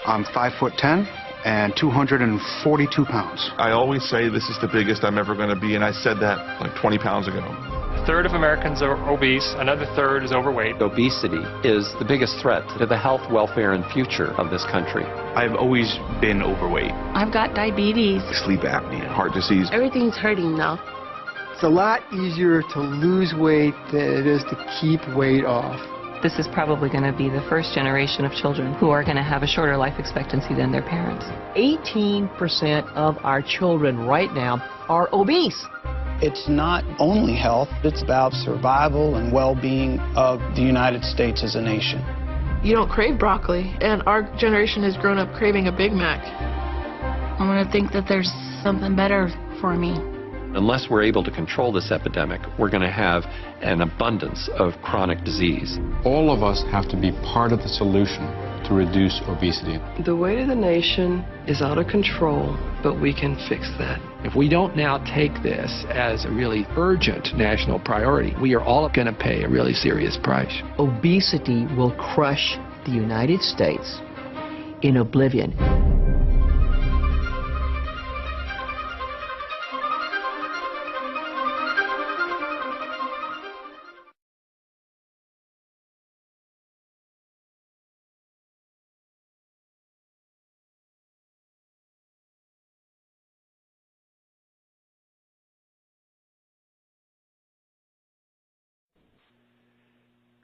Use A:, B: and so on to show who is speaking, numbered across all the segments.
A: I'm 5'10" and 242 pounds.
B: I always say this is the biggest I'm ever going to be, and I said that like 20 pounds ago.
C: A third of Americans are obese, another third is overweight.
D: Obesity is the biggest threat to the health, welfare, and future of this country.
E: I've always been overweight.
F: I've got diabetes.
B: Sleep apnea, heart disease.
F: Everything's hurting now.
G: It's a lot easier to lose weight than it is to keep weight off.
H: This is probably going to be the first generation of children who are going to have a shorter life expectancy than their parents.
I: 18% of our children right now are obese.
J: It's not only health, it's about survival and well-being of the United States as a nation.
K: You don't crave broccoli, and our generation has grown up craving a Big Mac.
F: I want to think that there's something better for me.
D: Unless we're able to control this epidemic, we're going to have an abundance of chronic disease.
L: All of us have to be part of the solution to reduce obesity.
M: The weight of the nation is out of control, but we can fix that.
N: If we don't now take this as a really urgent national priority, we are all going to pay a really serious price.
I: Obesity will crush the United States in oblivion.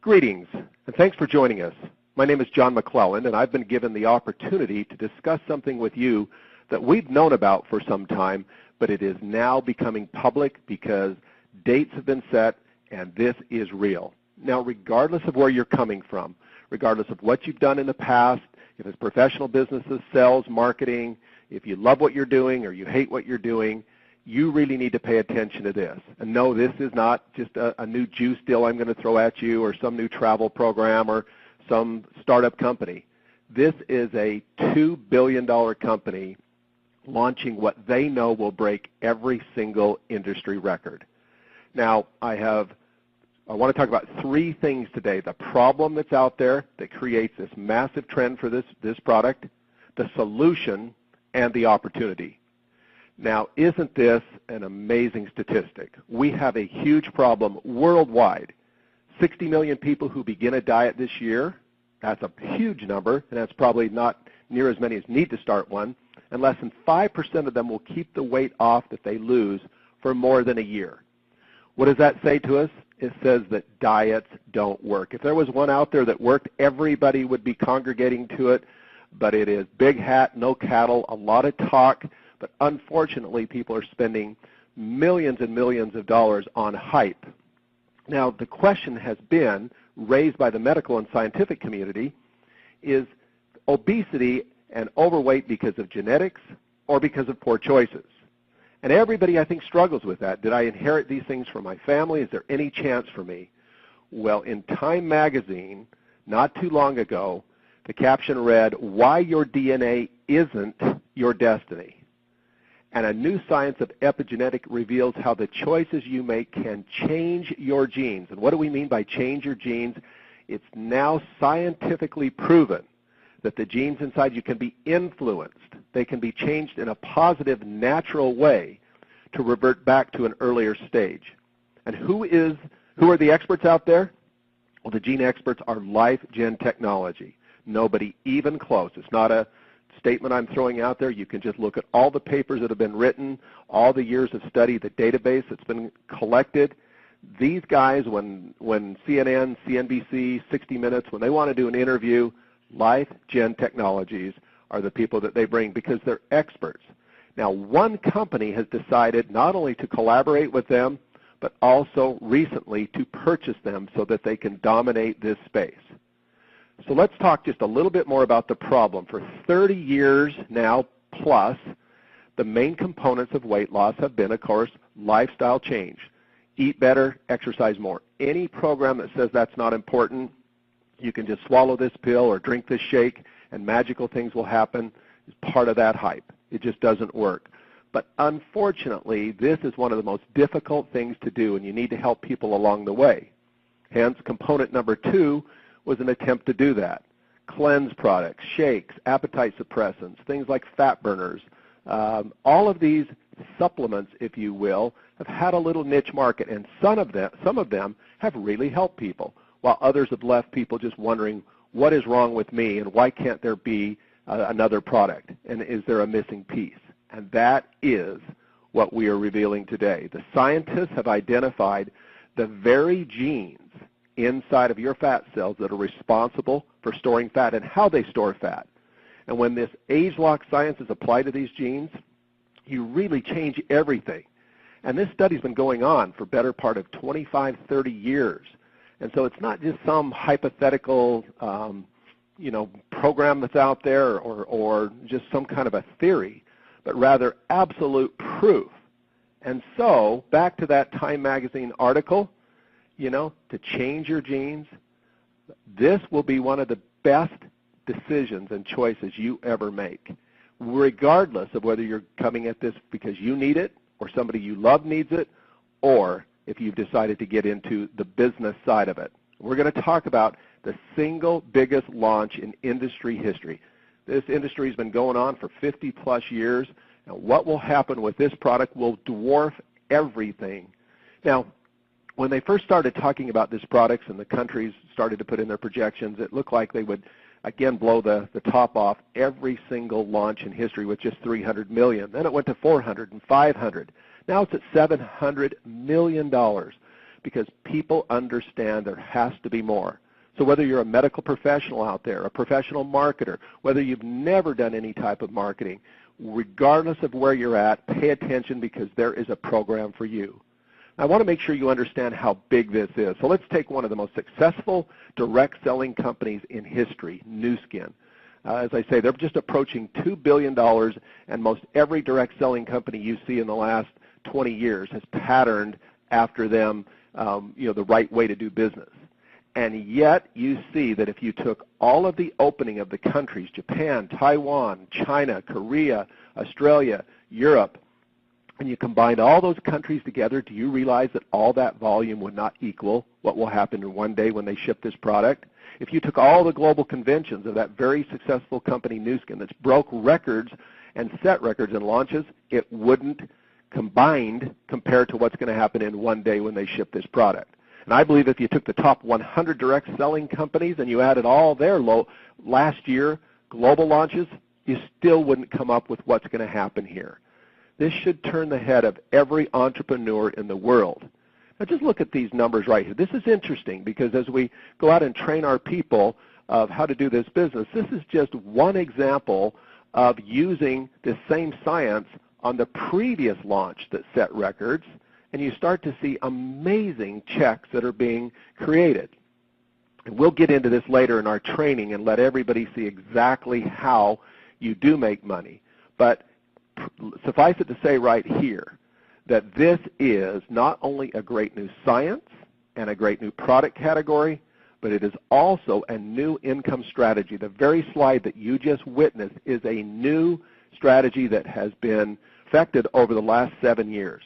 O: Greetings, and thanks for joining us. My name is John McClellan, and I've been given the opportunity to discuss something with you that we've known about for some time, but it is now becoming public because dates have been set, and this is real. Now, regardless of where you're coming from, regardless of what you've done in the past, if it's professional businesses, sales, marketing, if you love what you're doing or you hate what you're doing, you really need to pay attention to this. And no, this is not just a new juice deal I'm going to throw at you or some new travel program or some startup company. This is a $2 billion company launching what they know will break every single industry record. Now, I want to talk about three things today. The problem that's out there that creates this massive trend for this product, the solution, and the opportunity. Now, isn't this an amazing statistic? We have a huge problem worldwide. 60 million people who begin a diet this year. That's a huge number, and that's probably not near as many as need to start one. And less than 5% of them will keep the weight off that they lose for more than a year. What does that say to us? It says that diets don't work. If there was one out there that worked, everybody would be congregating to it. But it is big hat, no cattle, a lot of talk. But unfortunately, people are spending millions and millions of dollars on hype. Now, the question has been raised by the medical and scientific community, is obesity and overweight because of genetics or because of poor choices? And everybody, I think, struggles with that. Did I inherit these things from my family? Is there any chance for me? Well, in Time magazine, not too long ago, the caption read, "Why Your DNA Isn't Your Destiny." And a new science of epigenetic reveals how the choices you make can change your genes. And what do we mean by change your genes? It's now scientifically proven that the genes inside you can be influenced. They can be changed in a positive, natural way to revert back to an earlier stage. And who are the experts out there? Well, the gene experts are LifeGen Technology. Nobody even close. It's not a statement I'm throwing out there. You can just look at all the papers that have been written, all the years of study, the database that's been collected. These guys, when CNN, CNBC, 60 Minutes, when they want to do an interview, LifeGen Technologies are the people that they bring because they're experts. Now, one company has decided not only to collaborate with them, but also recently to purchase them so that they can dominate this space. So let's talk just a little bit more about the problem. For 30 years now plus, the main components of weight loss have been, of course, lifestyle change. Eat better, exercise more. Any program that says that's not important, you can just swallow this pill or drink this shake and magical things will happen, is part of that hype. It just doesn't work. But unfortunately, this is one of the most difficult things to do, and you need to help people along the way. Hence, component number 2 was an attempt to do that. cleanse products, shakes, appetite suppressants, things like fat burners. All of these supplements, if you will, have had a little niche market, and some of them have really helped people, while others have left people just wondering, what is wrong with me, and why can't there be another product, and is there a missing piece? And that is what we are revealing today. The scientists have identified the very genes inside of your fat cells that are responsible for storing fat and how they store fat. And when this age-lock science is applied to these genes, you really change everything. And this study's been going on for better part of 25, 30 years. And so it's not just some hypothetical program that's out there or just some kind of a theory, but rather absolute proof. And so, back to that Time Magazine article, to change your genes, this will be one of the best decisions and choices you ever make, regardless of whether you're coming at this because you need it or somebody you love needs it, or if you've decided to get into the business side of it. We're going to talk about the single biggest launch in industry history. This industry has been going on for 50-plus years, and what will happen with this product will dwarf everything. Now, when they first started talking about this product and the countries started to put in their projections, it looked like they would, again, blow the top off every single launch in history with just $300 million. Then it went to $400 and $500. Now it's at $700 million because people understand there has to be more. So whether you're a medical professional out there, a professional marketer, whether you've never done any type of marketing, regardless of where you're at, pay attention because there is a program for you. I want to make sure you understand how big this is. So let's take one of the most successful direct selling companies in history, Nu Skin. As I say, they're just approaching $2 billion, and most every direct selling company you see in the last 20 years has patterned after them, the right way to do business. And yet you see that if you took all of the opening of the countries, Japan, Taiwan, China, Korea, Australia, Europe, and you combined all those countries together, do you realize that all that volume would not equal what will happen in one day when they ship this product? If you took all the global conventions of that very successful company, Nu Skin, that's broke records and set records in launches, it wouldn't combined compared to what's going to happen in one day when they ship this product. And I believe if you took the top 100 direct selling companies and you added all their last year global launches, you still wouldn't come up with what's going to happen here. This should turn the head of every entrepreneur in the world. Now just look at these numbers right here. This is interesting because as we go out and train our people of how to do this business, this is just one example of using the same science on the previous launch that set records, and you start to see amazing checks that are being created. And we'll get into this later in our training and let everybody see exactly how you do make money. But suffice it to say right here that this is not only a great new science and a great new product category, but it is also a new income strategy. The very slide that you just witnessed is a new strategy that has been perfected over the last 7 years.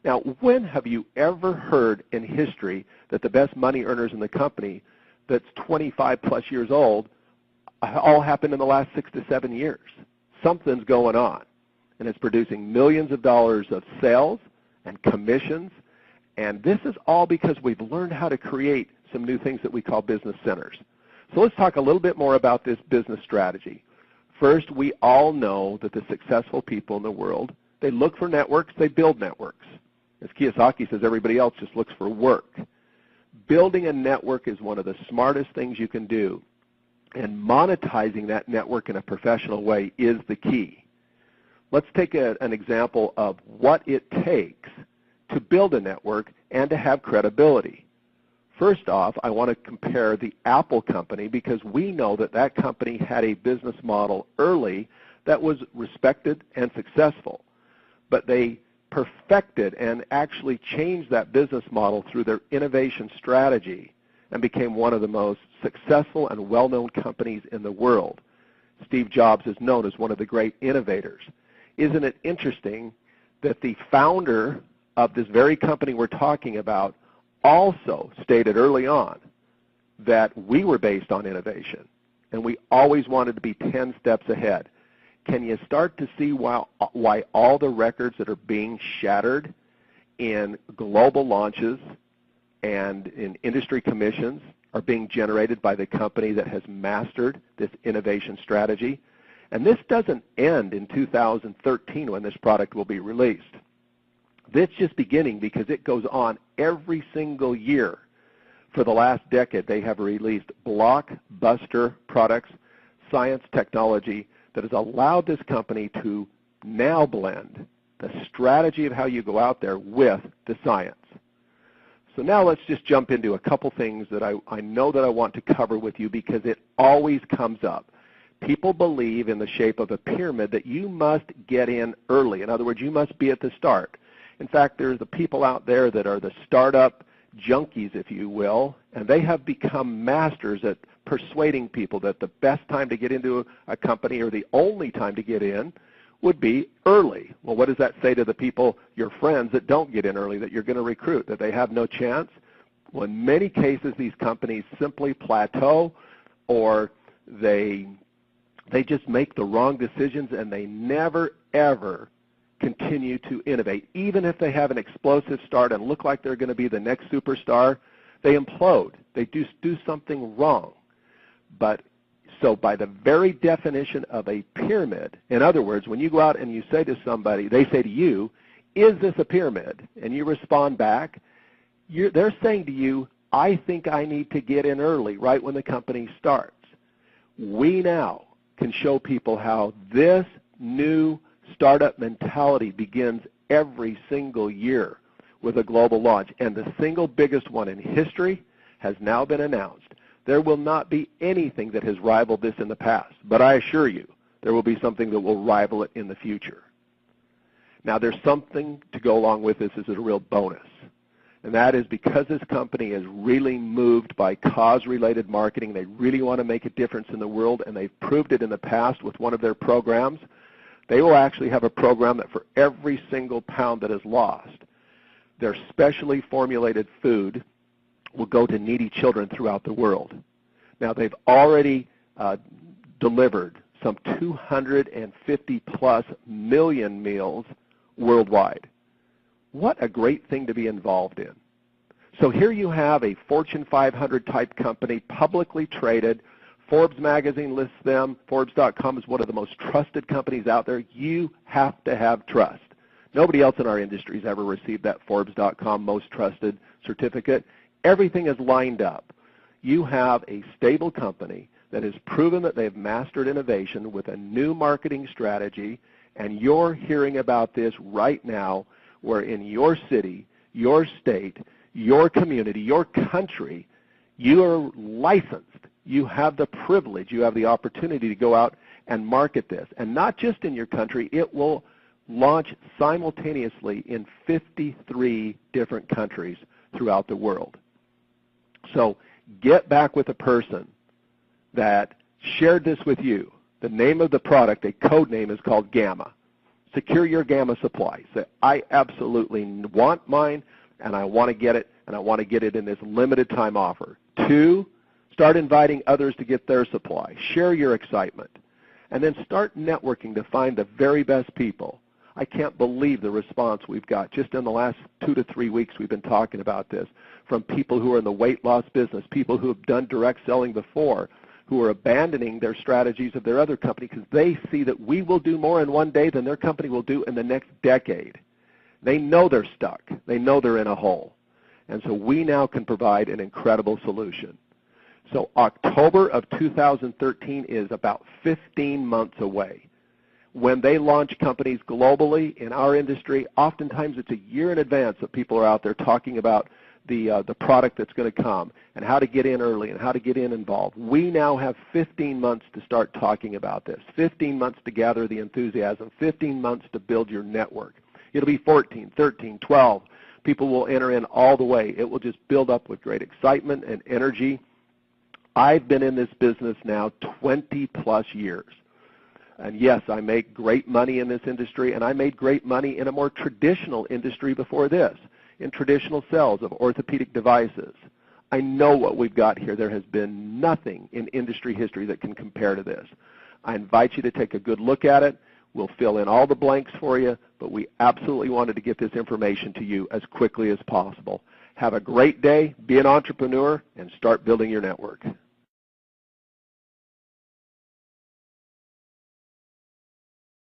O: Now, when have you ever heard in history that the best money earners in the company that's 25 plus years old all happened in the last 6 to 7 years? Something's going on, and it's producing millions of dollars of sales and commissions, and this is all because we've learned how to create some new things that we call business centers. So let's talk a little bit more about this business strategy. First, we all know that the successful people in the world, they look for networks, they build networks. As Kiyosaki says, everybody else just looks for work. Building a network is one of the smartest things you can do, and monetizing that network in a professional way is the key. Let's take an example of what it takes to build a network and to have credibility. First off, I want to compare the Apple company because we know that that company had a business model early that was respected and successful. But they perfected and actually changed that business model through their innovation strategy and became one of the most successful and well-known companies in the world. Steve Jobs is known as one of the great innovators. Isn't it interesting that the founder of this very company we're talking about also stated early on that we were based on innovation. and we always wanted to be 10 steps ahead. Can you start to see why all the records that are being shattered in global launches and in industry commissions are being generated by the company that has mastered this innovation strategy? And this doesn't end in 2013 when this product will be released. This is just beginning because it goes on every single year. For the last decade, they have released blockbuster products, science, technology, that has allowed this company to now blend the strategy of how you go out there with the science. So now let's just jump into a couple things that I know that I want to cover with you because it always comes up. People believe in the shape of a pyramid that you must get in early. In other words, you must be at the start. In fact, there's the people out there that are the startup junkies, if you will, and they have become masters at persuading people that the best time to get into a company or the only time to get in would be early. Well, what does that say to the people, your friends, that don't get in early, that you're going to recruit, that they have no chance? Well, in many cases, these companies simply plateau, or they just make the wrong decisions, and they never, ever continue to innovate. Even if they have an explosive start and look like they're going to be the next superstar, they implode. They do something wrong. But so by the very definition of a pyramid, in other words, when you go out and you say to somebody, they say to you, is this a pyramid? And you respond back, they're saying to you, I think I need to get in early, right when the company starts. We now can show people how this new startup mentality begins every single year with a global launch. And the single biggest one in history has now been announced. There will not be anything that has rivaled this in the past, but I assure you there will be something that will rival it in the future. Now, there's something to go along with this as a real bonus, and that is because this company is really moved by cause-related marketing. They really want to make a difference in the world, and they've proved it in the past with one of their programs. They will actually have a program that for every single pound that is lost, their specially formulated food will go to needy children throughout the world. Now, they've already delivered some 250+ million meals worldwide. What a great thing to be involved in. So here you have a Fortune 500 type company, publicly traded. Forbes magazine lists them. Forbes.com is one of the most trusted companies out there. You have to have trust. Nobody else in our industry has ever received that Forbes.com most trusted certificate. Everything is lined up. You have a stable company that has proven that they've mastered innovation with a new marketing strategy, and you're hearing about this right now, where in your city, your state, your community, your country, you are licensed. You have the privilege, you have the opportunity to go out and market this. And not just in your country, it will launch simultaneously in 53 different countries throughout the world. So get back with a person that shared this with you. The name of the product, a code name, is called Gamma. Secure your Gamma supply. Say, I absolutely want mine, and I want to get it, and I want to get it in this limited time offer. 2, start inviting others to get their supply. Share your excitement. And then start networking to find the very best people. I can't believe the response we've got. Just in the last 2 to 3 weeks we've been talking about this, from people who are in the weight loss business, people who have done direct selling before, who are abandoning their strategies of their other company because they see that we will do more in one day than their company will do in the next decade. They know they're stuck. They know they're in a hole. And so we now can provide an incredible solution. So October of 2013 is about 15 months away. When they launch companies globally in our industry, oftentimes it's a year in advance that people are out there talking about the product that's going to come and how to get in early and how to get involved. We now have 15 months to start talking about this, 15 months to gather the enthusiasm, 15 months to build your network. It'll be 14, 13, 12. People will enter in all the way. It will just build up with great excitement and energy. I've been in this business now 20+ years. And yes, I make great money in this industry, and I made great money in a more traditional industry before this, in traditional sales of orthopedic devices. I know what we've got here. There has been nothing in industry history that can compare to this. I invite you to take a good look at it. We'll fill in all the blanks for you, but we absolutely wanted to get this information to you as quickly as possible. Have a great day, be an entrepreneur, and start building your network.